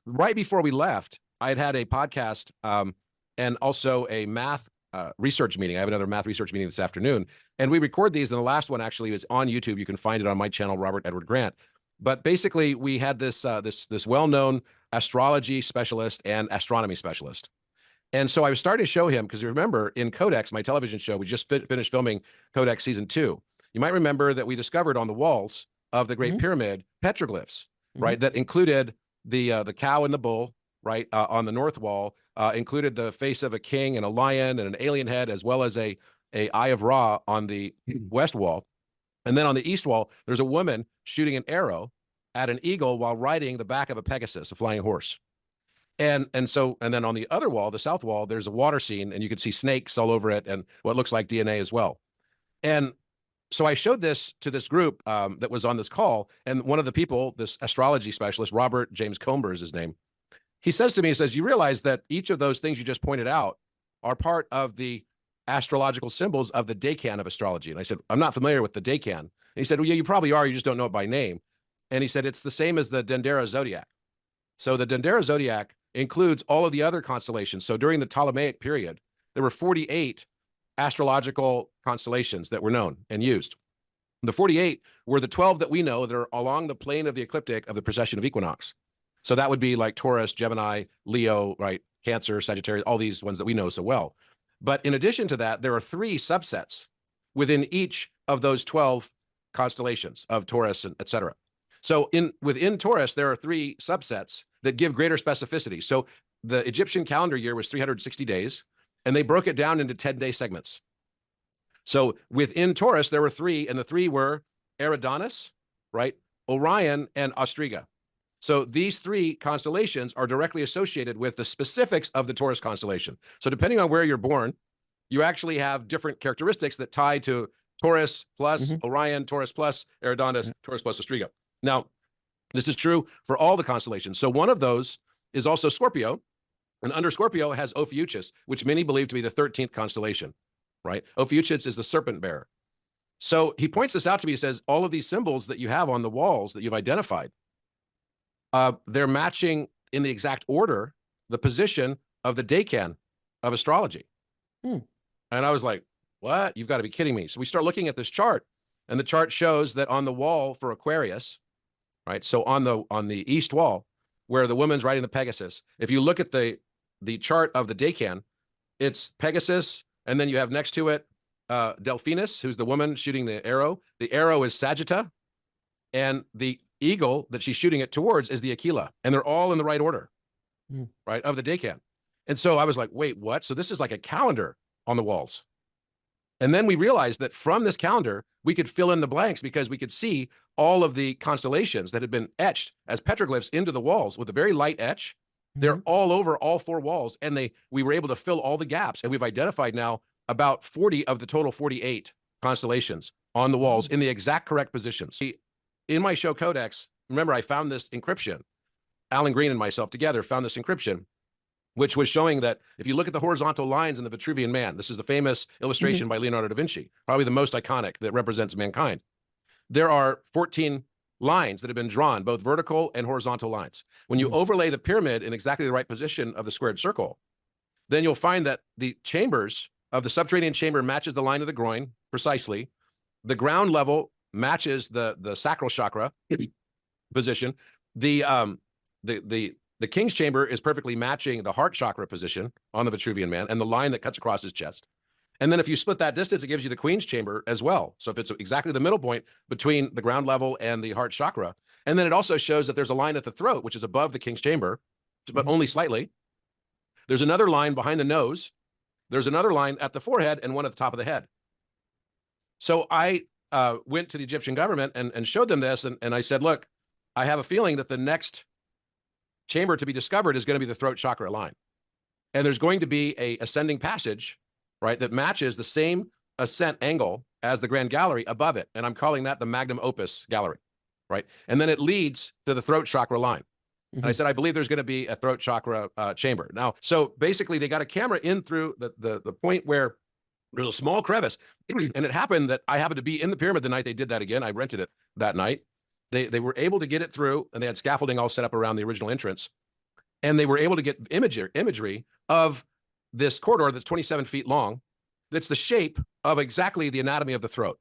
right before we left, I had a podcast and also a math research meeting. I have another math research meeting this afternoon, and we record these. And the last one actually is on YouTube. You can find it on my channel, Robert Edward Grant. But basically, we had this well-known astrology specialist and astronomy specialist. And so I was starting to show him, because you remember in Codex, my television show, we just finished filming Codex season 2. You might remember that we discovered on the walls of the Great Pyramid petroglyphs, right? That included the cow and the bull, right? On the north wall, included the face of a king and a lion and an alien head, as well as a Eye of Ra on the west wall. And then on the east wall, there's a woman shooting an arrow at an eagle while riding the back of a Pegasus, a flying horse. And then on the other wall, the south wall, there's a water scene, and you can see snakes all over it and what looks like DNA as well. And so I showed this to this group that was on this call, and one of the people, this astrology specialist, Robert James Comber is his name, he says to me, he says, you realize that each of those things you just pointed out are part of the astrological symbols of the Decan of astrology. And I said, I'm not familiar with the Decan. And he said, well, yeah, you probably are. You just don't know it by name. And he said, it's the same as the Dendera zodiac. So the Dendera zodiac includes all of the other constellations. So during the Ptolemaic period, there were 48 astrological constellations that were known and used. The 48 were the 12 that we know that are along the plane of the ecliptic of the precession of equinox. So that would be like Taurus, Gemini, Leo, right? Cancer, Sagittarius, all these ones that we know so well. But in addition to that, there are 3 subsets within each of those 12 constellations of Taurus, and et cetera. So within Taurus, there are 3 subsets that give greater specificity. So the Egyptian calendar year was 360 days, and they broke it down into 10-day segments. So within Taurus, there were 3, and the 3 were Eridanus, right? Orion, and Ostrega. So these 3 constellations are directly associated with the specifics of the Taurus constellation. So depending on where you're born, you actually have different characteristics that tie to Taurus plus Orion, Taurus plus Eridanus, Taurus plus Ostrega. Now, this is true for all the constellations. So one of those is also Scorpio, and under Scorpio has Ophiuchus, which many believe to be the 13th constellation, right? Ophiuchus is the serpent bearer. So he points this out to me. He says, all of these symbols that you have on the walls that you've identified, they're matching in the exact order the position of the Decan of astrology. And I was like, what? You've got to be kidding me. So we start looking at this chart, and the chart shows that on the wall for Aquarius, right? So on the east wall, where the woman's riding the Pegasus, if you look at the chart of the Decan, it's Pegasus, and then you have next to it Delphinus, who's the woman shooting the arrow. The arrow is Sagitta, and the eagle that she's shooting it towards is the Aquila, and they're all in the right order, right, of the Decan. And so I was like, wait, what? So this is like a calendar on the walls. And then we realized that from this calendar, we could fill in the blanks because we could see all of the constellations that had been etched as petroglyphs into the walls with a very light etch. They're all over all 4 walls, and we were able to fill all the gaps. And we've identified now about 40 of the total 48 constellations on the walls in the exact correct positions. In my show Codex, remember, I found this encryption. Alan Green and myself together found this encryption, which was showing that if you look at the horizontal lines in the Vitruvian Man, this is the famous illustration by Leonardo da Vinci, probably the most iconic that represents mankind. There are 14 lines that have been drawn, both vertical and horizontal lines. When you overlay the pyramid in exactly the right position of the squared circle, then you'll find that the chambers of the subterranean chamber matches the line of the groin precisely. The ground level matches the sacral chakra position. The king's chamber is perfectly matching the heart chakra position on the Vitruvian Man and the line that cuts across his chest. And then if you split that distance, it gives you the queen's chamber as well. So if it's exactly the middle point between the ground level and the heart chakra, and then it also shows that there's a line at the throat, which is above the king's chamber, but only slightly. There's another line behind the nose. There's another line at the forehead and one at the top of the head. So I went to the Egyptian government and showed them this. And I said, look, I have a feeling that the next chamber to be discovered is going to be the throat chakra line. And there's going to be a ascending passage, right, that matches the same ascent angle as the Grand Gallery above it. And I'm calling that the magnum opus gallery, right? And then it leads to the throat chakra line. And I said, I believe there's going to be a throat chakra chamber. Now, so basically they got a camera in through the point where there's a small crevice. And it happened that I happened to be in the pyramid the night they did that again. I rented it that night. They were able to get it through, and they had scaffolding all set up around the original entrance. And they were able to get imagery of this corridor that's 27 feet long. That's the shape of exactly the anatomy of the throat.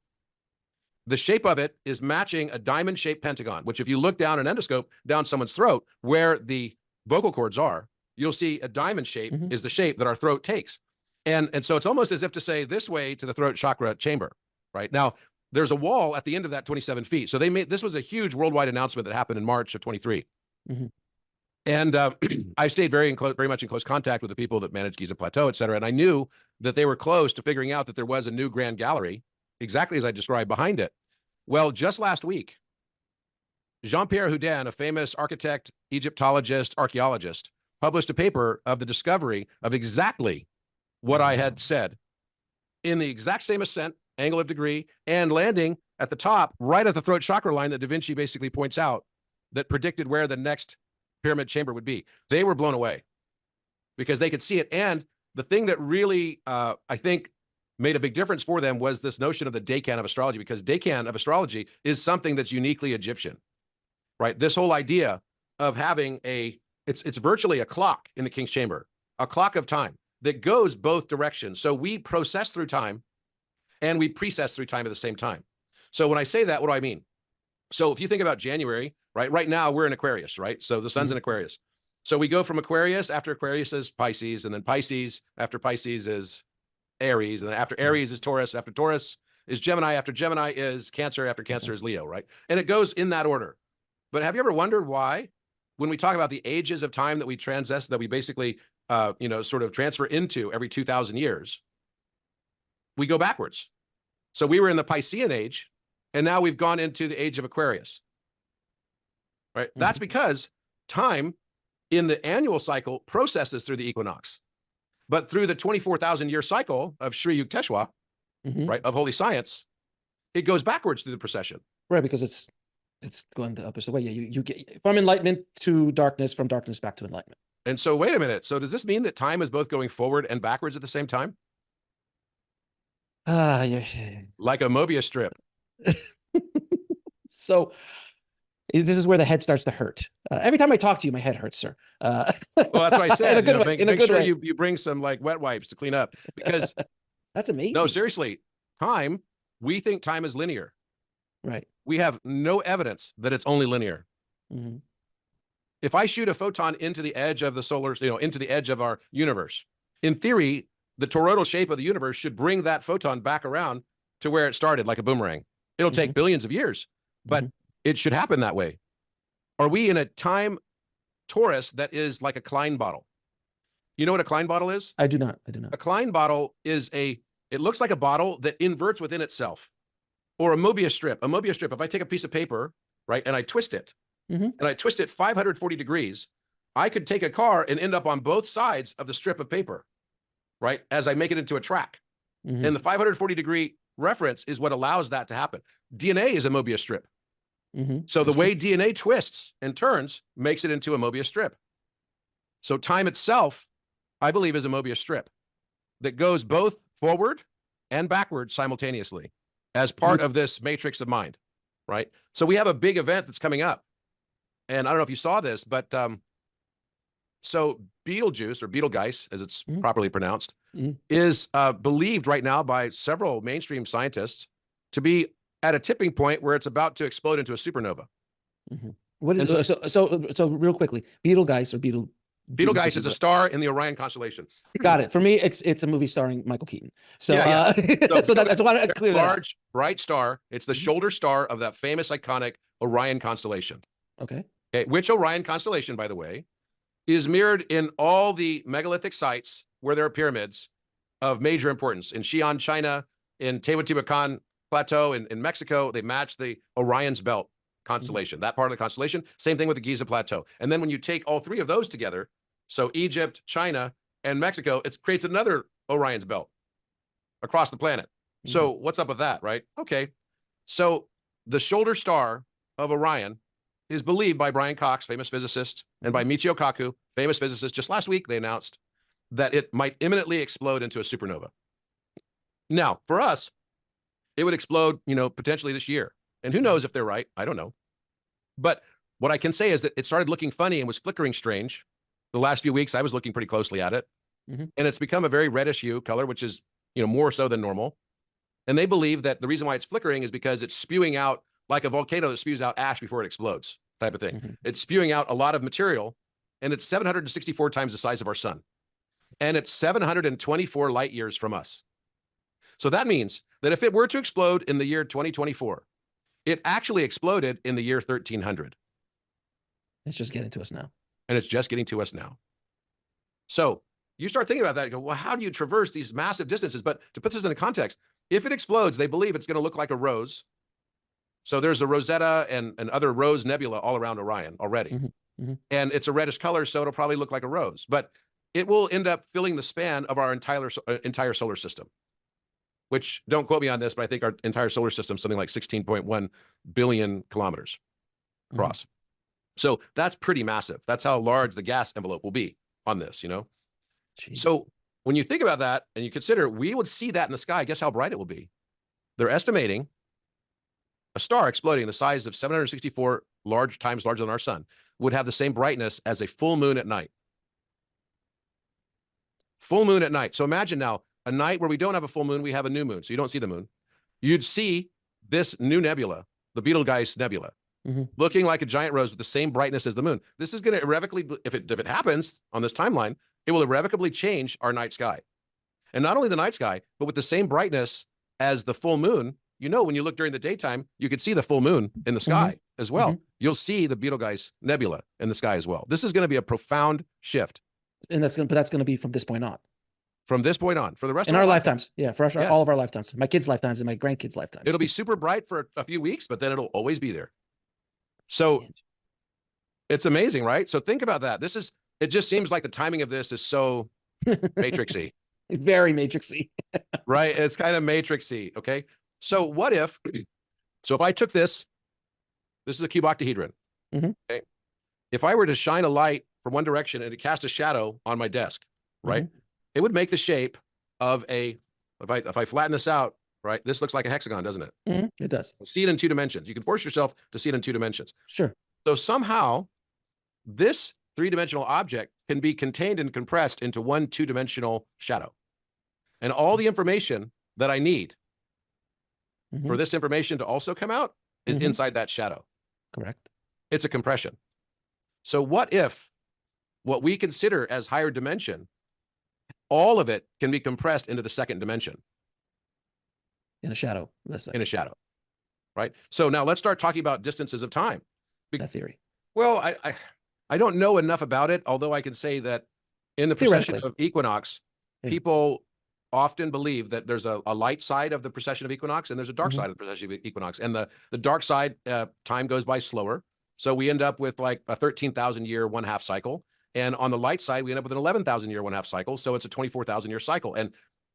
The shape of it is matching a diamond-shaped pentagon, which if you look down an endoscope down someone's throat where the vocal cords are, you'll see a diamond shape is the shape that our throat takes. And so it's almost as if to say this way to the throat chakra chamber, right? Now, there's a wall at the end of that 27 feet. So this was a huge worldwide announcement that happened in March of 23. And I stayed very much in close contact with the people that manage Giza Plateau, et cetera. And I knew that they were close to figuring out that there was a new grand gallery, exactly as I described behind it. Well, just last week, Jean-Pierre Houdin, a famous architect, Egyptologist, archaeologist, published a paper of the discovery of exactly what I had said in the exact same ascent, angle of degree, and landing at the top, right at the throat chakra line that Da Vinci basically points out that predicted where the next pyramid chamber would be. They were blown away because they could see it. And the thing that really, I think, made a big difference for them was this notion of the Decan of astrology, because Decan of astrology is something that's uniquely Egyptian, right? This whole idea of having it's virtually a clock in the king's chamber, a clock of time that goes both directions. So we process through time and we precess through time at the same time. So when I say that, what do I mean? So if you think about January, right now we're in Aquarius, right? So the sun's in Aquarius. So we go from Aquarius, after Aquarius is Pisces, and then Pisces, after Pisces is Aries, and then after Aries is Taurus, after Taurus is Gemini, after Gemini is Cancer, after Cancer is Leo, right? And it goes in that order. But have you ever wondered why, when we talk about the ages of time that we that we basically, sort of transfer into every 2,000 years, we go backwards. So we were in the Piscean age, and now we've gone into the age of Aquarius, right? That's because time in the annual cycle processes through the equinox. But through the 24,000 year cycle of Sri Yukteswar, right, of holy science, it goes backwards through the procession. Right, because it's going the opposite way. Yeah, you get from enlightenment to darkness, from darkness back to enlightenment. And so, wait a minute. So does this mean that time is both going forward and backwards at the same time? Yeah. Like a Mobius strip. So this is where the head starts to hurt. Every time I talk to you, my head hurts, sir. Well, that's what I said. Make sure way. you bring some like wet wipes to clean up, because that's amazing. No, seriously, we think time is linear. Right. We have no evidence that it's only linear. If I shoot a photon into the edge of the solar, into the edge of our universe, in theory, the toroidal shape of the universe should bring that photon back around to where it started, like a boomerang. It'll take billions of years, but it should happen that way. Are we in a time torus that is like a Klein bottle? You know what a Klein bottle is? I do not. A Klein bottle is it looks like a bottle that inverts within itself, or a Mobius strip. A Mobius strip, if I take a piece of paper, right, and I twist it, and I twist it 540 degrees, I could take a car and end up on both sides of the strip of paper, right, as I make it into a track. And the 540 degree reference is what allows that to happen. DNA is a Mobius strip. So the way DNA twists and turns makes it into a Mobius strip. So time itself, I believe, is a Mobius strip that goes both forward and backward simultaneously as part of this matrix of mind, right? So we have a big event that's coming up. And I don't know if you saw this, but so Betelgeuse, or Betelgeuse, as it's properly pronounced, is believed right now by several mainstream scientists to be at a tipping point where it's about to explode into a supernova. What is so real quickly, Betelgeuse or Betelgeuse is a star in the Orion constellation. Got it. For me, it's a movie starring Michael Keaton. So that's why I clear that. Large, bright star. It's the shoulder star of that famous, iconic Orion constellation. Okay. Which Orion constellation, by the way, is mirrored in all the megalithic sites where there are pyramids of major importance. In Xi'an, China, in Teotihuacan Plateau in Mexico, they match the Orion's Belt constellation, that part of the constellation. Same thing with the Giza Plateau. And then when you take all three of those together, so Egypt, China, and Mexico, it creates another Orion's Belt across the planet. So what's up with that, right? Okay. So the shoulder star of Orion is believed by Brian Cox, famous physicist, and by Michio Kaku, famous physicist. Just last week, they announced that it might imminently explode into a supernova. Now, for us, it would explode, potentially this year. And who knows if they're right? I don't know. But what I can say is that it started looking funny and was flickering strange the last few weeks, I was looking pretty closely at it, Mhm. and it's become a very reddish hue color, which is, more so than normal. And they believe that the reason why it's flickering is because it's spewing out like a volcano that spews out ash before it explodes, type of thing. Mhm. It's spewing out a lot of material, and it's 764 times the size of our sun. And it's 724 light years from us. So that means that if it were to explode in the year 2024, it actually exploded in the year 1300. It's just getting to us now. And it's just getting to us now. So you start thinking about that and go, well, how do you traverse these massive distances? But to put this into context, if it explodes, they believe it's going to look like a rose. So there's a Rosetta and other rose nebula all around Orion already. Mhm. And it's a reddish color, so it'll probably look like a rose. But it will end up filling the span of our entire solar system, which, don't quote me on this, but I think our entire solar system is something like 16.1 billion kilometers across. So that's pretty massive. That's how large the gas envelope will be on this, Jeez. So when you think about that and you consider we would see that in the sky, guess how bright it will be? They're estimating a star exploding the size of 764 times larger than our sun would have the same brightness as a full moon at night. Full moon at night. So imagine now a night where we don't have a full moon, we have a new moon. So you don't see the moon. You'd see this new nebula, the Betelgeuse Nebula, looking like a giant rose with the same brightness as the moon. This is going to irrevocably, if it happens on this timeline, it will irrevocably change our night sky. And not only the night sky, but with the same brightness as the full moon. When you look during the daytime, you could see the full moon in the sky as well. You'll see the Betelgeuse Nebula in the sky as well. This is going to be a profound shift. And that's going to be from this point on. From this point on, for the rest in of our lifetimes. Yeah, for Yes. all of our lifetimes, my kids' lifetimes and my grandkids' lifetimes. It'll be super bright for a few weeks, but then it'll always be there. So it's amazing, right? So think about that. It just seems like the timing of this is so matrixy, very matrixy. right? It's kind of matrixy. Okay. So if I took this is a cuboctahedron. Okay. If I were to shine a light from one direction and to cast a shadow on my desk, right? It would make the shape of if I flatten this out, right? This looks like a hexagon, doesn't it? It does. See it in 2 dimensions. You can force yourself to see it in 2 dimensions. Sure. So somehow this 3-dimensional object can be contained and compressed into one 2-dimensional shadow. And all the information that I need for this information to also come out is inside that shadow. Correct. It's a compression. So what if what we consider as higher dimension, all of it can be compressed into the 2nd dimension? In a shadow, let's say. In a shadow, right? So now let's start talking about distances of time. That theory. Well, I don't know enough about it, although I can say that in the precession of equinox, people often believe that there's a light side of the precession of equinox and there's a dark side of the precession of equinox. And the dark side, time goes by slower. So we end up with like a 13,000 year 1/2 cycle. And on the light side, we end up with an 11,000 year 1/2 cycle. So it's a 24,000 year cycle. And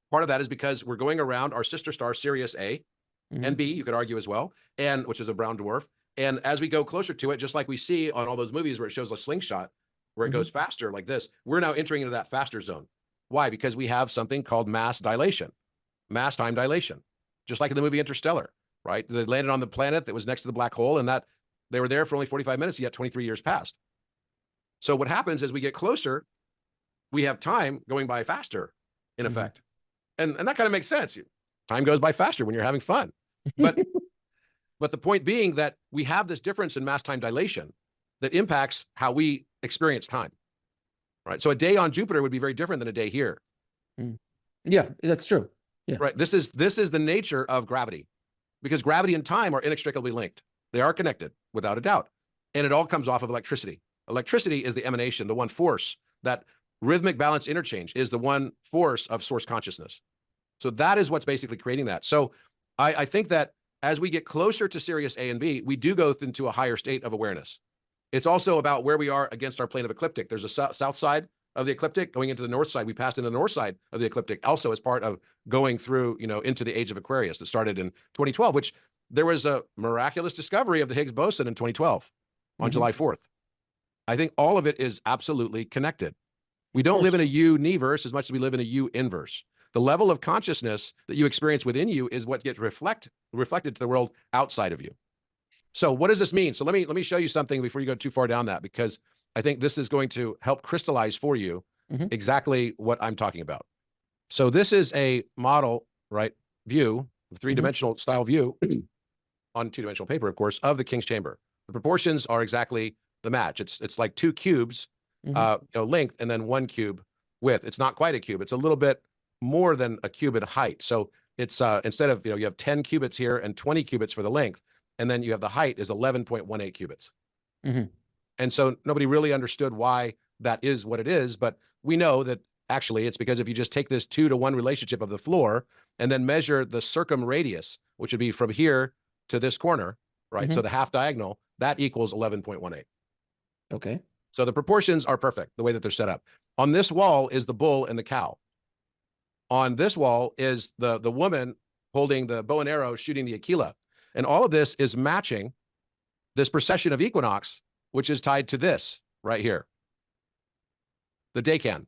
part of that is because we're going around our sister star, Sirius A and B, you could argue as well, and which is a brown dwarf. And as we go closer to it, just like we see on all those movies where it shows a slingshot, where it goes faster like this, we're now entering into that faster zone. Why? Because we have something called mass dilation, mass time dilation, just like in the movie Interstellar, right? They landed on the planet that was next to the black hole, and that they were there for only 45 minutes, yet 23 years passed. So what happens as we get closer, we have time going by faster, in effect. And that kind of makes sense. Time goes by faster when you're having fun. But the point being that we have this difference in mass time dilation that impacts how we experience time, right? So a day on Jupiter would be very different than a day here. Yeah, that's true. Yeah. Right. This is the nature of gravity, because gravity and time are inextricably linked. They are connected without a doubt. And it all comes off of electricity. Electricity is the emanation, the one force. That rhythmic balance interchange is the one force of source consciousness. So that is what's basically creating that. So I think that as we get closer to Sirius A and B, we do go into a higher state of awareness. It's also about where we are against our plane of ecliptic. There's a south side of the ecliptic going into the north side. We passed into the north side of the ecliptic also as part of going through, into the age of Aquarius that started in 2012, which there was a miraculous discovery of the Higgs boson in 2012 on July 4th. I think all of it is absolutely connected. We don't live in a universe as much as we live in a U-inverse. The level of consciousness that you experience within you is what gets reflected to the world outside of you. So what does this mean? So let me show you something before you go too far down that, because I think this is going to help crystallize for you Mhm. exactly what I'm talking about. So this is a model, right, view, three-dimensional style view on two-dimensional paper, of course, of the King's Chamber. The proportions are exactly the match. It's like two cubes, length, and then one cube width. It's not quite a cube. It's a little bit more than a cube in height. So it's instead of, you have 10 cubits here and 20 cubits for the length, and then you have the height is 11.18 cubits. Mhm. And so nobody really understood why that is what it is, but we know that actually it's because if you just take this 2-to-1 relationship of the floor and then measure the circumradius, which would be from here to this corner, right? So the half diagonal, that equals 11.18. Okay. So the proportions are perfect the way that they're set up. On this wall is the bull and the cow. On this wall is the woman holding the bow and arrow shooting the Aquila. And all of this is matching this precession of equinox, which is tied to this right here, the decan.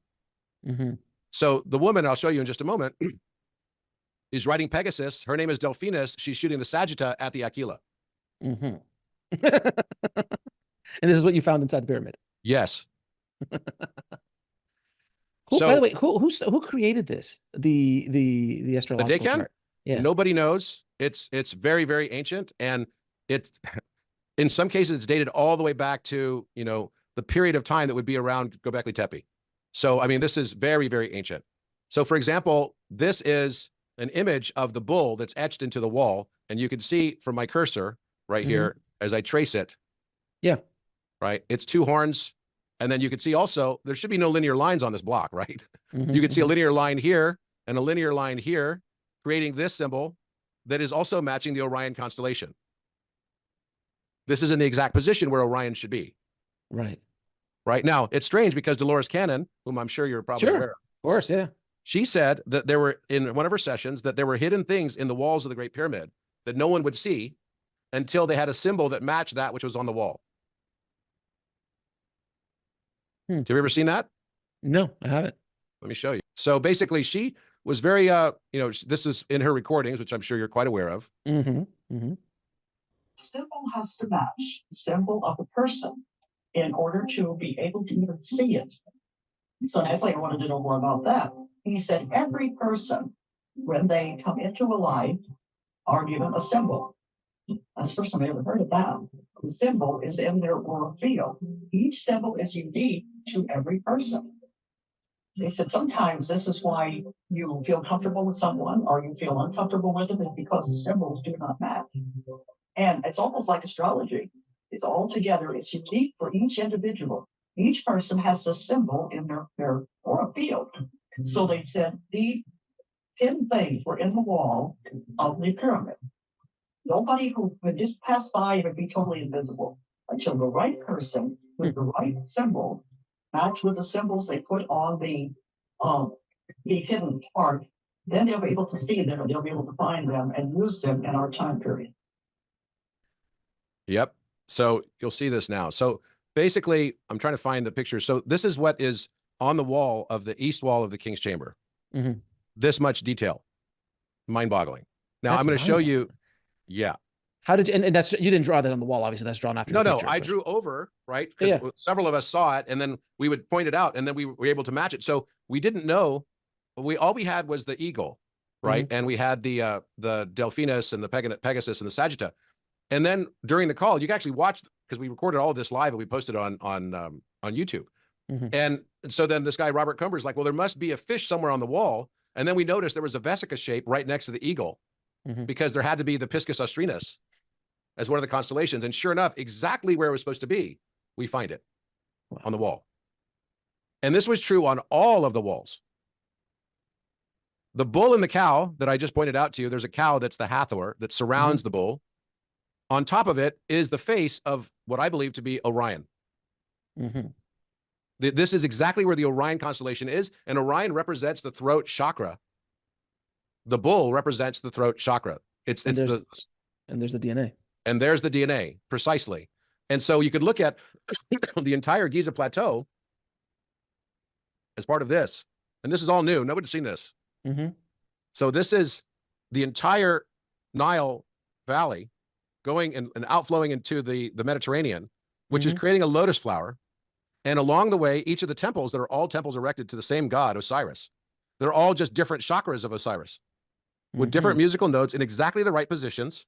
So the woman, I'll show you in just a moment, is riding Pegasus. Her name is Delphinus. She's shooting the Sagitta at the Aquila. And this is what you found inside the pyramid. Yes. By So the way, who created this? The astrological decan? chart. Yeah. Nobody knows. It's very, very ancient, and it's in some cases it's dated all the way back to the period of time that would be around Göbekli Tepe. So I mean, this is very, very ancient. So for example, this is an image of the bull that's etched into the wall, and you can see from my cursor right here as I trace it. Yeah. Right. It's two horns. And then you can see also there should be no linear lines on this block, right? You can see a linear line here and a linear line here, creating this symbol that is also matching the Orion constellation. This is in the exact position where Orion should be. Right. Right. Now, it's strange because Dolores Cannon, whom I'm sure you're probably aware of. Of course, yeah. She said that there were, in one of her sessions, that there were hidden things in the walls of the Great Pyramid that no one would see until they had a symbol that matched that which was on the wall. Have you ever seen that? No, I haven't. Let me show you. So basically, she was very, this is in her recordings, which I'm sure you're quite aware of. Symbol has to match the symbol of a person in order to be able to even see it. So Natalie wanted to know more about that. He said every person, when they come into a line, are given a symbol. That's the first time I ever heard of that. The symbol is in their aura field. Each symbol is unique to every person. They said sometimes this is why you feel comfortable with someone or you feel uncomfortable with them, is because the symbols do not match. And it's almost like astrology. It's all together. It's unique for each individual. Each person has a symbol in their aura field. So they said the hidden things were in the wall of the pyramid. Nobody who would just pass by would be totally invisible until the right person with the right symbol match with the symbols they put on the hidden part. Then they'll be able to see them, and they'll be able to find them and use them in our time period. Yep. So you'll see this now. So basically, I'm trying to find the picture. So this is what is on the wall of the east wall of the King's Chamber. This much detail. Mind-boggling. Now I'm going to show you. Yeah. How did you, and that's, you didn't draw that on the wall, obviously that's drawn after. No, I drew over, right? Because several of us saw it, and then we would point it out, and then we were able to match it. So we didn't know, all we had was the eagle, right? And we had the Delphinus and the Pegasus and the Sagitta. And then during the call, you can actually watch, because we recorded all of this live and we posted on YouTube. And so then this guy, Robert Cumber, is like, well, there must be a fish somewhere on the wall. And then we noticed there was a vesica shape right next to the eagle, because there had to be the Piscis Austrinus as one of the constellations. And sure enough, exactly where it was supposed to be, we find it on the wall. And this was true on all of the walls. The bull and the cow that I just pointed out to you, there's a cow that's the Hathor that surrounds the bull. On top of it is the face of what I believe to be Orion. This is exactly where the Orion constellation is, and Orion represents the throat chakra. The bull represents the throat chakra. And there's the DNA. And there's the DNA, precisely. And so you could look at the entire Giza Plateau as part of this. And this is all new. Nobody's seen this. So this is the entire Nile Valley going and outflowing into the Mediterranean, which is creating a lotus flower. And along the way, each of the temples that are all temples erected to the same god, Osiris, they're all just different chakras of Osiris with different musical notes in exactly the right positions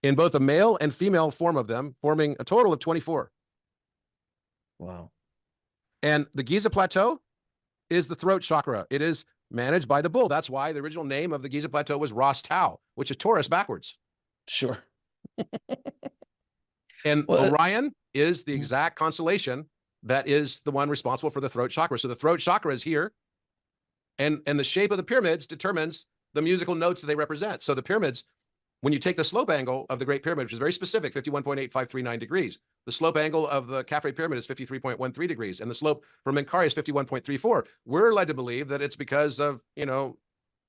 in both a male and female form of them, forming a total of 24. Wow. And the Giza Plateau is the throat chakra. It is managed by the bull. That's why the original name of the Giza Plateau was Ras Tau, which is Taurus backwards. Sure. And Well, Orion is the exact constellation that is the one responsible for the throat chakra. So the throat chakra is here, and the shape of the pyramids determines the musical notes that they represent. So the pyramids, when you take the slope angle of the Great Pyramid, which is very specific, 51.8539 degrees, the slope angle of the Khafre Pyramid is 53.13 degrees, and the slope from Menkaure is 51.34. We're led to believe that it's because of, you know,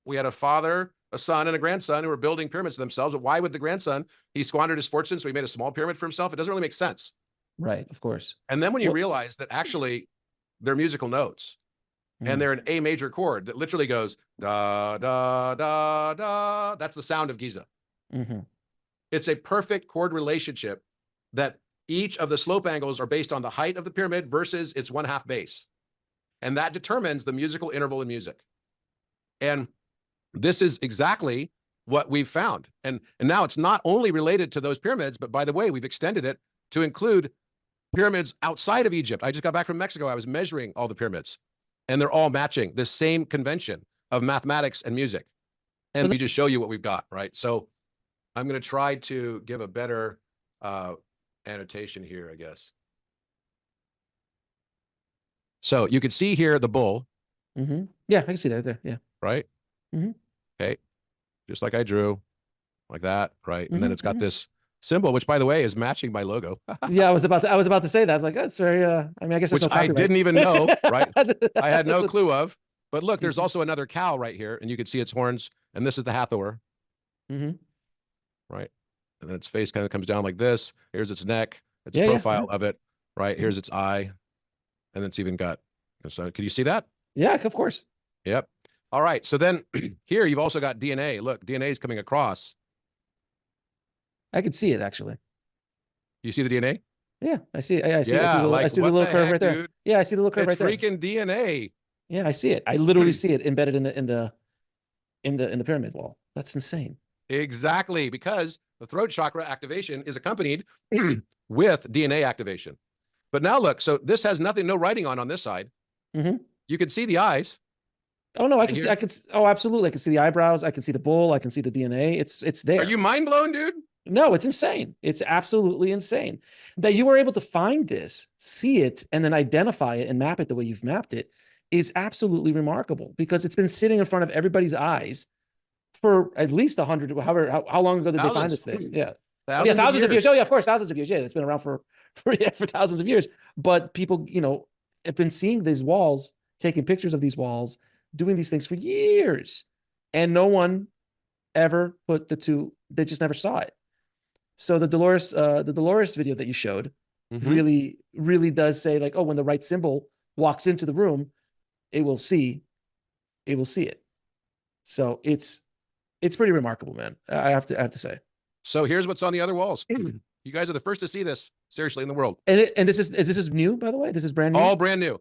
we had a father, a son, and a grandson who were building pyramids themselves. But why would the grandson, he squandered his fortune, so he made a small pyramid for himself? It doesn't really make sense. right. Of course. And then when you Well- realize that actually they're musical notes, and they're an A major chord that literally goes da, da, da, da, that's the sound of Giza. Mm-hmm. It's a perfect chord relationship that each of the slope angles are based on the height of the pyramid versus its 1/2 base. And that determines the musical interval in music. And this is exactly what we've found. And now it's not only related to those pyramids, but by the way, we've extended it to include pyramids outside of Egypt. I just got back from Mexico. I was measuring all the pyramids, and they're all matching the same convention of mathematics and music. And we just show you what we've got, right? So I'm going to try to give a better annotation here, I guess. So you can see here the bull, Mm-hmm. Yeah, I can see that there. Yeah. right? Mhm. Okay. Just like I drew, like that, right? And then Mhm, it's got this symbol, which by the way is matching my logo, Yeah, I was about to say that. I was like, that's very I mean, I guess there's which no I copyright. didn't even know, right? I had no That's what- clue of. But look, there's Mhm. also another cow right here, and you can see its horns, and this is the Hathor, Mhm. right? And then its face kind of comes down like this. Here's its neck. It's Yeah, a yeah, profile yeah. of it, right? Here's its eye, and it's even got. So, can you see that? Yeah, of course. Yep. All right. So then here you've also got DNA. Look, DNA is coming across. I could see it actually. You see the DNA? Yeah, I see it. I see. Yeah, I like see the what little the curve heck, right there. dude? Yeah, I see the little curve It's right there. freaking DNA. Yeah, I see it. I literally see it embedded in the pyramid wall. That's insane. Exactly, because the throat chakra activation is accompanied with DNA activation. But now look, so this has nothing, no writing on this side. Mhm. You can see the eyes. Oh no, I Right can see. here. Oh, absolutely. I can see the eyebrows. I can see the bull. I can see the DNA. It's there. Are you mind blown, dude? No, it's insane. It's absolutely insane that you were able to find this, see it, and then identify it and map it the way you've mapped it is absolutely remarkable because it's been sitting in front of everybody's eyes for at least 100, how long ago did they find this Thousands. thing? Yeah. Thousands Of years. Oh yeah, of course, thousands of years. Yeah, it's been around for thousands of years. But people, have been seeing these walls, taking pictures of these walls, doing these things for years, and no one ever put the two. They just never saw it. So the Dolores video that you showed Mhm. really does say like, oh, when the right symbol walks into the room, it will see it. So it's pretty remarkable, man. I have to say. So here's what's on the other walls. You guys are the first to see this, seriously, in the world. And this is new, by the way. This is brand new. All brand new.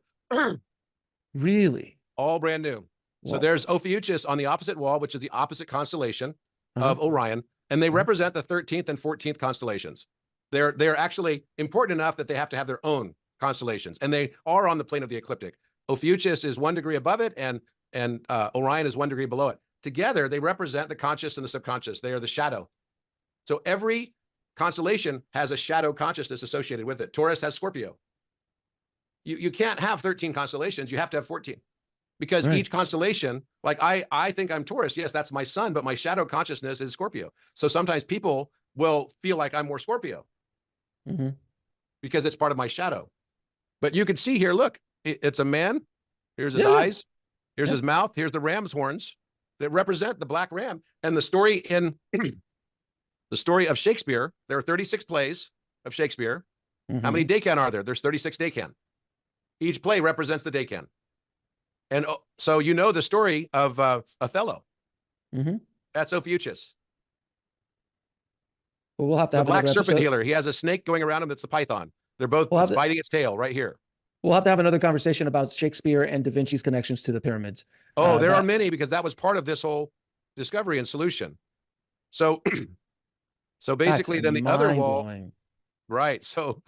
Really? All brand new. So Wow. there's Ophiuchus on the opposite wall, which is the opposite constellation Uh-huh. of Orion, and they Mhm. represent the 13th and 14th constellations. They're actually important enough that they have to have their own constellations, and they are on the plane of the ecliptic. Ophiuchus is 1 degree above it, and Orion is 1 degree below it. Together, they represent the conscious and the subconscious. They are the shadow. So every constellation has a shadow consciousness associated with it. Taurus has Scorpio. You can't have 13 constellations. You have to have 14. Because Right. each constellation, like I think I'm Taurus. Yes, that's my sun, but my shadow consciousness is Scorpio. So sometimes people will feel like I'm more Scorpio Mhm. because it's part of my shadow. But you can see here, look, it's a man. Here's his Yeah, yeah. eyes. Here's Yeah. his mouth. Here's the ram's horns that represent the black ram. And the story in the story of Shakespeare, there are 36 plays of Shakespeare. How many Decan are there? There's 36 Decan. Each play represents the Decan. And so you know the story of Othello. Mhm. That's Ophiuchus. Well, we'll have to The have black another serpent episode. healer. He has a snake going around him that's the python. They're both We'll have it's the- biting its tail right here. We'll have to have another conversation about Shakespeare and Da Vinci's connections to the pyramids. Oh, there are that- many, because that was part of this whole discovery and solution. So, so basically, then the other wall, mind-blowing. right? So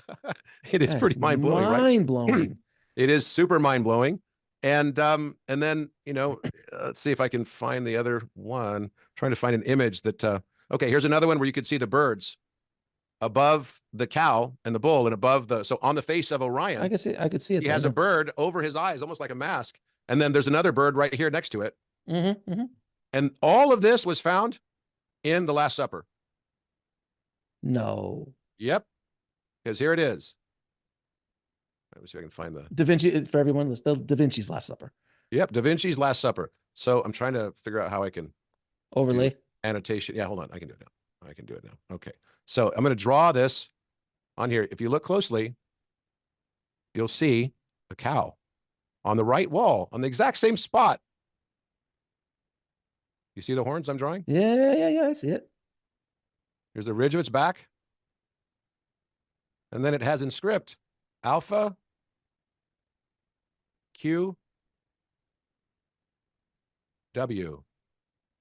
it is That's pretty mind blowing, right? Mind-blowing. It is super mind blowing. And then, you know, let's see if I can find the other one. I'm trying to find an image that, okay, here's another one where you could see the birds above the cow and the bull, and above the, so on the face of Orion, I could see it. he has a bird over his eyes, almost like a mask. And then there's another bird right here next to it. And all of this was found in the Last Supper. No. Yep. Because here it is. Let me see if I can find the, Da Vinci, for everyone, it's the Da Vinci's Last Supper. yep, Da Vinci's Last Supper. So I'm trying to figure out how I can Overlay. annotation. Yeah, hold on. I can do it now. I can do it now. Okay. So I'm going to draw this on here. If you look closely, you'll see a cow on the right wall on the exact same spot. You see the horns I'm drawing? Yeah, I see it. Here's the ridge of its back. And then it has in script Alpha, Q, W,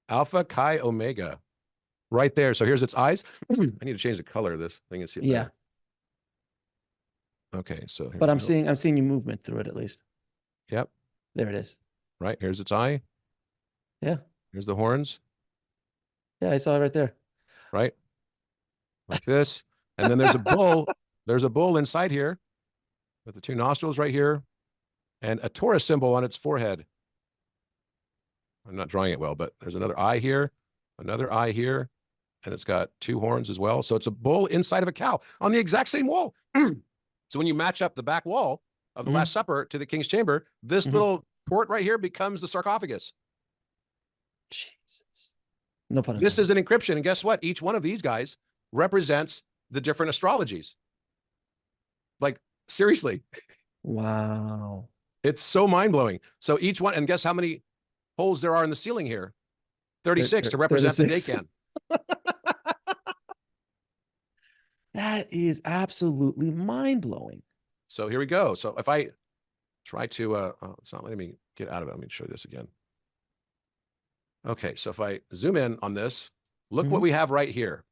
Alpha Chi Omega, right there. So here's its eyes. I need to change the color of this thing and see it Yeah. better. Okay, so here But we I'm go. seeing you movement through it at least. Yep, There it is. right. Here's its eye. Yeah. Here's the horns, Yeah, I saw it right there. right? Like this. And then there's a bull. There's a bull inside here with the two nostrils right here and a Taurus symbol on its forehead. I'm not drawing it well, but there's another eye here, another eye here, and it's got two horns as well. So it's a bull inside of a cow on the exact same wall. So when you match up the back wall of the Mhm. Last Supper to the king's chamber, this Mhm. little port right here becomes the sarcophagus. Jesus. No pun This intended. is an encryption. And guess what? Each one of these guys represents the different astrologies. Like, seriously, Wow. it's so mind blowing. So each one, and guess how many holes there are in the ceiling here? 36 to represent 36. the Dacan. That is absolutely mind blowing. So here we go. So if I try to, oh, it's not letting me get out of it. Let me show you this again. Okay, so if I zoom in on this, look what Mhm. we have right here.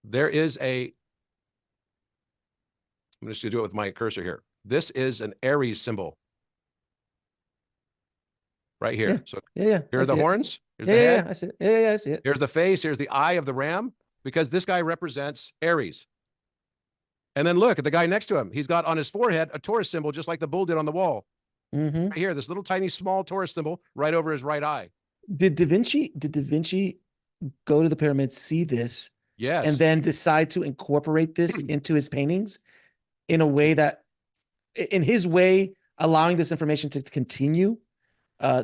There is a, I'm just gonna do it with my cursor here. This is an Aries symbol. Right here. Yeah. So Yeah. here I are the see it. horns. Here's Yeah, the yeah, head. I see it. Yeah, I see it. Here's the face. Here's the eye of the ram, because this guy represents Aries. And then look at the guy next to him. He's got on his forehead a Taurus symbol, just like the bull did on the wall. Mm-hmm. Right here, this little tiny small Taurus symbol right over his right eye. Did Da Vinci go to the pyramids, see this, Yes. and then decide to incorporate this into his paintings in a way that, in his way, allowing this information to continue,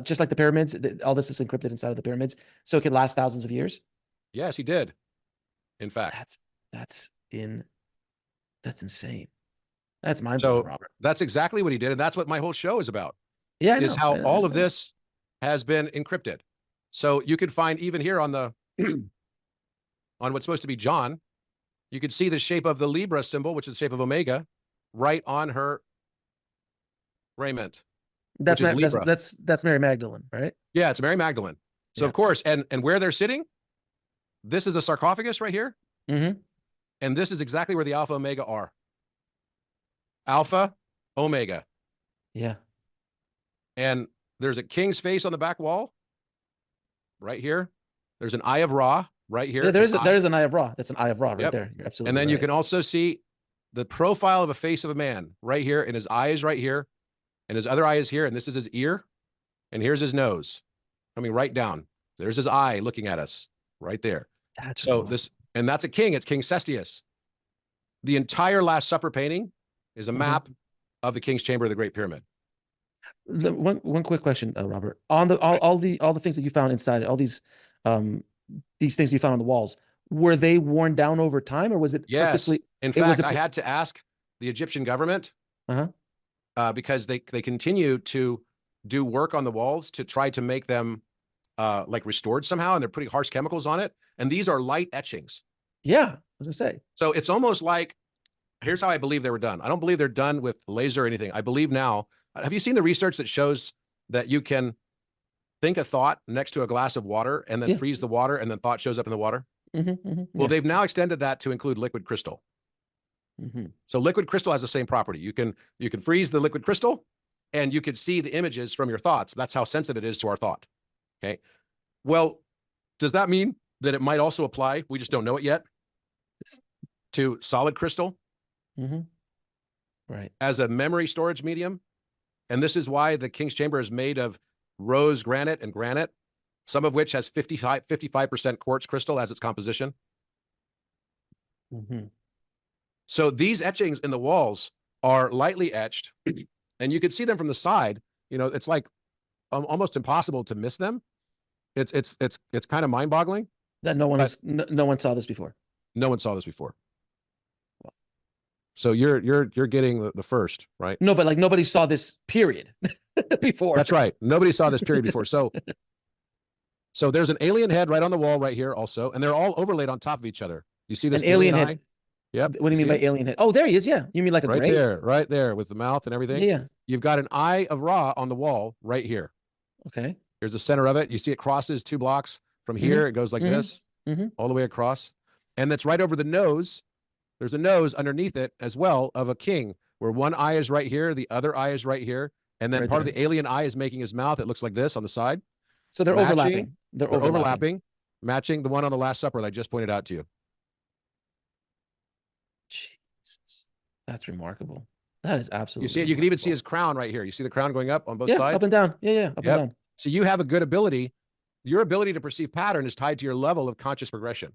just like the pyramids, all this is encrypted inside of the pyramids, so it could last thousands of years? Yes, he did. In fact, That's insane. That's mind-blowing, so Robert. that's exactly what he did. And that's what my whole show is about, Yeah, I is know, how I know, all I of know. this has been encrypted. So you could find even here on the, on what's supposed to be John, you could see the shape of the Libra symbol, which is the shape of Omega, right on her raiment. That's which is that's, Libra. that's Mary Magdalene, right? Yeah, it's Mary Magdalene. So Yeah. of course, and where they're sitting, this is a sarcophagus right here. Mm-hmm. And this is exactly where the Alpha Omega are. Alpha, Omega. Yeah. And there's a king's face on the back wall. Right here. There's an Eye of Ra right here. Yeah, an there's eye. an Eye of Ra. That's an Eye of Ra right Yep. there. You're absolutely And then right. you can also see the profile of a face of a man right here, and his eye is right here, and his other eye is here, and this is his ear, and here's his nose coming right down. There's his eye looking at us right there. That's So wild. this, and that's a king. It's King Cestius. The entire Last Supper painting is a Mhm. map of the King's Chamber of the Great Pyramid. One quick question, Robert. On the all the things that you found inside, all these things you found on the walls, were they worn down over time, or was it Yes. purposely? In it was fact, a I pi- had to ask the Egyptian government Uh-huh. because they continue to do work on the walls to try to make them like restored somehow, and they're putting harsh chemicals on it. And these are light etchings. Yeah, I was gonna say. So it's almost like Here's how I believe they were done. I don't believe they're done with laser or anything. I believe now. Have you seen the research that shows that you can think a thought next to a glass of water and then Yeah. freeze the water and then thought shows up in the water? Well, they've now extended that to include liquid crystal. So liquid crystal has the same property. You can freeze the liquid crystal and you could see the images from your thoughts. That's how sensitive it is to our thought. Okay. Well, does that mean that it might also apply? We just don't know it yet. To solid crystal Right. as a memory storage medium. And this is why the King's Chamber is made of rose granite and granite, some of which has 55% quartz crystal as its composition. So these etchings in the walls are lightly etched, and you can see them from the side. You know, it's like almost impossible to miss them. It's kind of mind-boggling. That no one But- has, no one saw this before. No one saw this before. So you're getting the first, right? No, but like nobody saw this period before. That's right. Nobody saw this period before. So there's an alien head right on the wall right here also, and they're all overlaid on top of each other. You see this An alien eye? head. Yep. What do you mean by see it? alien head? Oh, there he is. Yeah. You mean like a Right grape? right there with the mouth and everything. Yeah. You've got an eye of Ra on the wall right here. Okay. Here's the center of it. You see it crosses 2 blocks from here. It goes like this all the way across. And that's right over the nose. There's a nose underneath it as well of a king, where one eye is right here, the other eye is right here. And then Right part of there. the alien eye is making his mouth. It looks like this on the side. So they're Matching. overlapping. They're They're overlapping. overlapping, matching the one on the Last Supper that I just pointed out to you. Jesus. That's remarkable. That is absolutely. You see it. You can even see remarkable. his crown right here. You see the crown going up on both Yeah, sides? up and down. Yeah, up Yep. and down. So you have a good ability. Your ability to perceive pattern is tied to your level of conscious progression.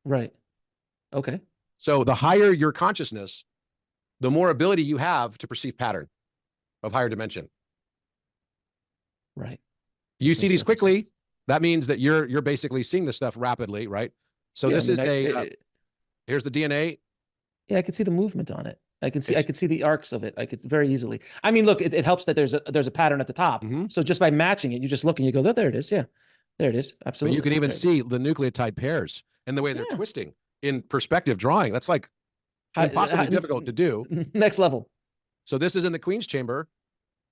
Right. Okay. So the higher your consciousness, the more ability you have to perceive pattern of higher dimension. Right. You see Makes these perfect quickly. sense. That means that you're basically seeing this stuff rapidly, right? So Yeah, this I mean, is here's the DNA. yeah, I can see the movement on it. I can It's- see the arcs of it. I could very easily. I mean, look, it helps that there's a pattern at the top. Mhm. So just by matching it, you just look and you go, there it is. Yeah. There it is. But Absolutely. you can even There it is. see the nucleotide pairs and the way they're Yeah. twisting in perspective drawing. That's like How- impossibly how- difficult to do. Next level. So this is in the Queen's Chamber.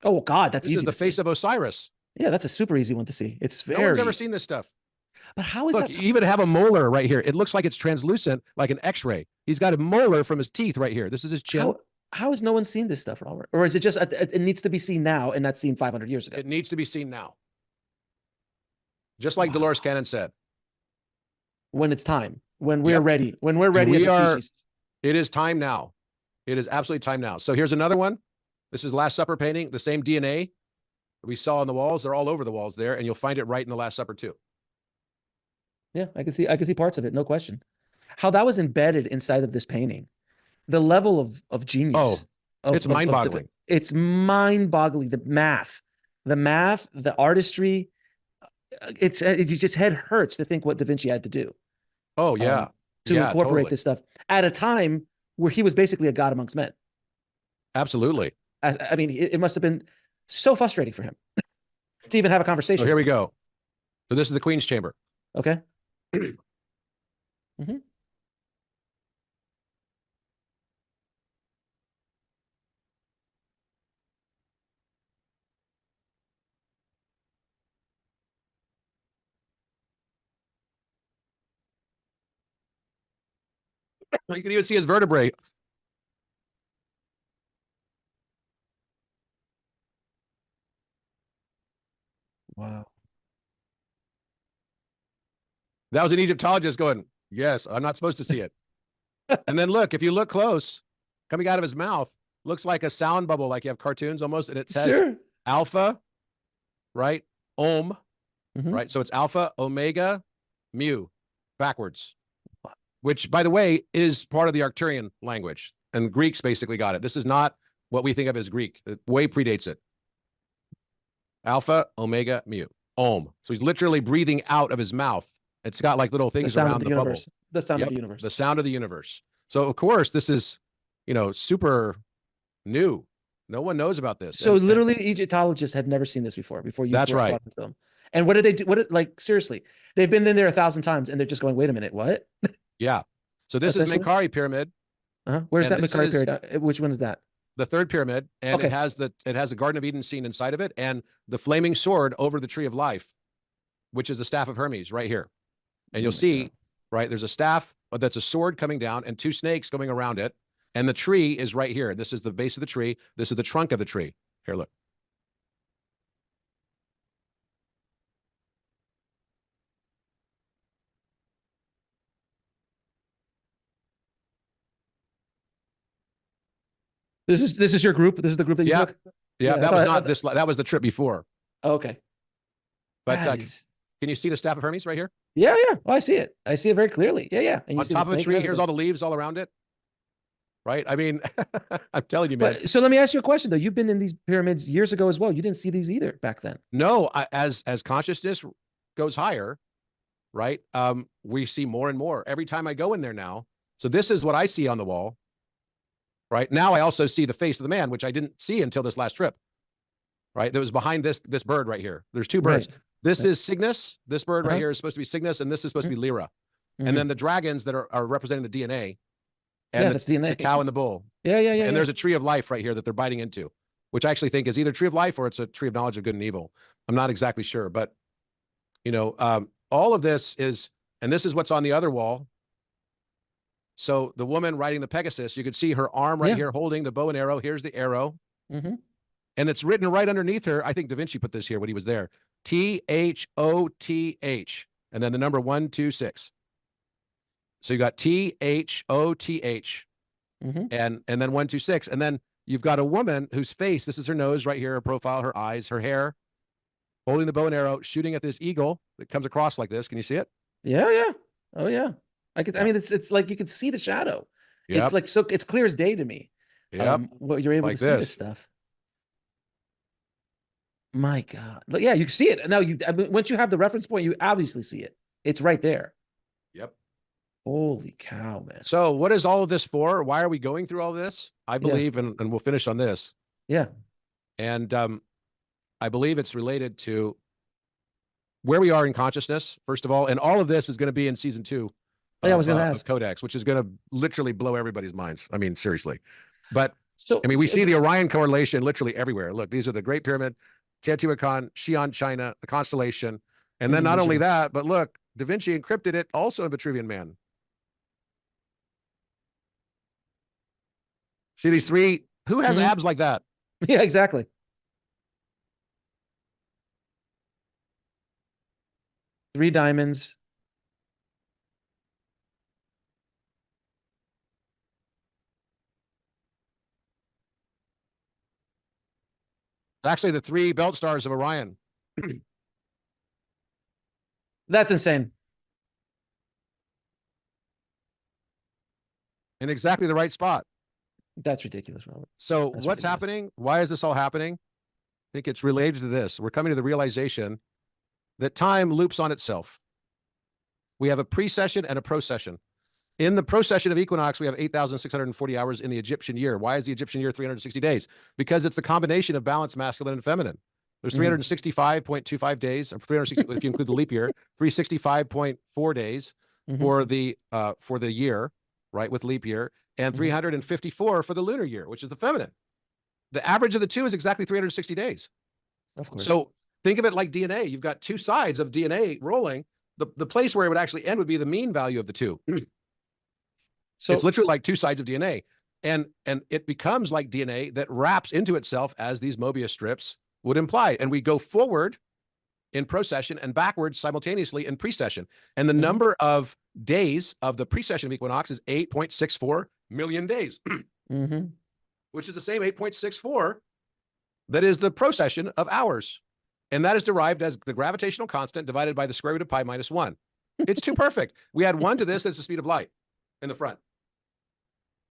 Oh God, that's This easy. is the to face see. of Osiris. Yeah, that's a super easy one to see. It's very. No one's ever seen this stuff. But how is Look, that? you even have a molar right here. It looks like it's translucent, like an X-ray. He's got a molar from his teeth right here. This is his chin. How has no one seen this stuff, Robert? Or is it just it needs to be seen now and not seen 500 years ago? It needs to be seen now. Just like Wow. Dolores Cannon said, When it's time, when we're Yep. ready, when we're ready as we a are- species. it is time now. It is absolutely time now. So here's another one. This is Last Supper painting, the same DNA we saw on the walls. They're all over the walls there, and you'll find it right in the Last Supper too. Yeah, I can see parts of it, no question. How that was embedded inside of this painting, the level of genius. Oh, of- it's of- of the- mind-boggling. It's mind-boggling. The math, the artistry. Just head hurts to think what Da Vinci had to do Oh yeah, to Yeah, incorporate totally. this stuff at a time where he was basically a god amongst men. absolutely. I mean, it must have been so frustrating for him to even have a So conversation. here we go. So this is the Queen's Chamber. Okay. You can even see his vertebrae. Wow. That was an Egyptologist going, yes, I'm not supposed to see it. And then look, if you look close, coming out of his mouth, looks like a sound bubble, like you have cartoons almost, and it says Sure. alpha, right? Om, Mhm. right? So it's alpha, omega, mu, backwards, which, by the way, is part of the Arcturian language. And Greeks basically got it. This is not what we think of as Greek. It way predates it. Alpha, omega, mu, Om. So he's literally breathing out of his mouth. It's got like little The things sound around of the the bubble. universe. The sound of Yep, the universe. The sound of the universe. So of course, this is, super new. No one knows about this. So And- literally, Egyptologists had never seen this before you. That's brought right. it to them. And what did they do? Like seriously, they've been in there 1,000 times, and they're just going, "Wait a minute, what?" yeah. So this is Essentially. Menkaure pyramid. Where's And that this Macari is- period? Which one is that? The third pyramid, and Okay. it has the Garden of Eden scene inside of it, and the flaming sword over the tree of life, which is the staff of Hermes right here. And Oh you'll my see, God. right, there's a staff that's a sword coming down and two snakes going around it. And the tree is right here. This is the base of the tree. This is the trunk of the tree. Here, look. This is your group. This is the group that you Yeah. took. Yeah, Yeah, I that was thought- not this. That was the trip before. Oh, okay. But That is- can you see the staff of Hermes right here? yeah. Oh, I see it. I see it very clearly. Yeah. And you On see top of a snake tree, and here's everything. all the leaves all around it. Right? I mean, I'm telling you, man. But so let me ask you a question though. You've been in these pyramids years ago as well. You didn't see these either back then. No, as consciousness goes higher, right? We see more and more every time I go in there now. So this is what I see on the wall. Right now, I also see the face of the man, which I didn't see until this last trip. Right, that was behind this bird right here. There's two birds. Right. This Right. is Cygnus. This bird right Uh-huh. here is supposed to be Cygnus, and this is supposed to be Lyra. Mhm. And then the dragons that are representing the DNA, and Yeah, the, that's DNA. the cow and the bull. Yeah. And there's a tree of life right here that they're biting into, which I actually think is either tree of life or it's a tree of knowledge of good and evil. I'm not exactly sure, but all of this is, and this is what's on the other wall. So the woman riding the Pegasus, you could see her arm right Yeah. here holding the bow and arrow. Here's the arrow. Mm-hmm. And it's written right underneath her. I think Da Vinci put this here when he was there. THOTH. And then the number 126. So you got THOTH. Mm-hmm. And then 126. And then you've got a woman whose face, this is her nose right here, her profile, her eyes, her hair, holding the bow and arrow, shooting at this eagle that comes across like this. Can you see it? Yeah. Oh yeah. I mean, it's like you can see the shadow. Yep. It's like so. It's clear as day to me. Yep. What you're able Like to see this this. stuff. My God. Look, yeah, you can see it now. I mean, once you have the reference point, you obviously see it. It's right there. Yep. Holy cow, man. So what is all of this for? Why are we going through all this? I believe, and we'll finish on this. Yeah. And I believe it's related to where we are in consciousness, first of all. And all of this is going to be in season 2 Yeah, I was going to of ask. Codex, which is going to literally blow everybody's minds. I mean, seriously. But So I mean, we see the Orion correlation literally everywhere. Look, these are the Great Pyramid, Teotihuacan, Xi'an, China, the constellation. And then not only Indonesia. that, but look, Da Vinci encrypted it also in Vitruvian Man. See these three? Who has Mhm. abs like that? Yeah, exactly. Three diamonds. It's actually the 3 belt stars of Orion. That's insane. In exactly the right spot. That's ridiculous, Robert. So That's what's ridiculous. happening? Why is this all happening? I think it's related to this. We're coming to the realization that time loops on itself. We have a pre-session and a procession. In the procession of equinox, we have 8,640 hours in the Egyptian year. Why is the Egyptian year 360 days? Because it's the combination of balanced masculine and feminine. There's 365.25 days, or 360 if you include the leap year, 365.4 days Mhm. for the year, right, with leap year, and Mhm. 354 for the lunar year, which is the feminine. The average of the two is exactly 360 days. Of course. So think of it like DNA. You've got two sides of DNA rolling. The place where it would actually end would be the mean value of the two. So It's literally like two sides of DNA. And it becomes like DNA that wraps into itself as these Mobius strips would imply. And we go forward in procession and backwards simultaneously in precession. And the Mhm. number of days of the precession of equinox is 8.64 million days, Mhm. which is the same 8.64 that is the procession of hours. And that is derived as the gravitational constant divided by the square root of pi minus 1. It's too perfect. We add 1 to this, that's the speed of light in the front.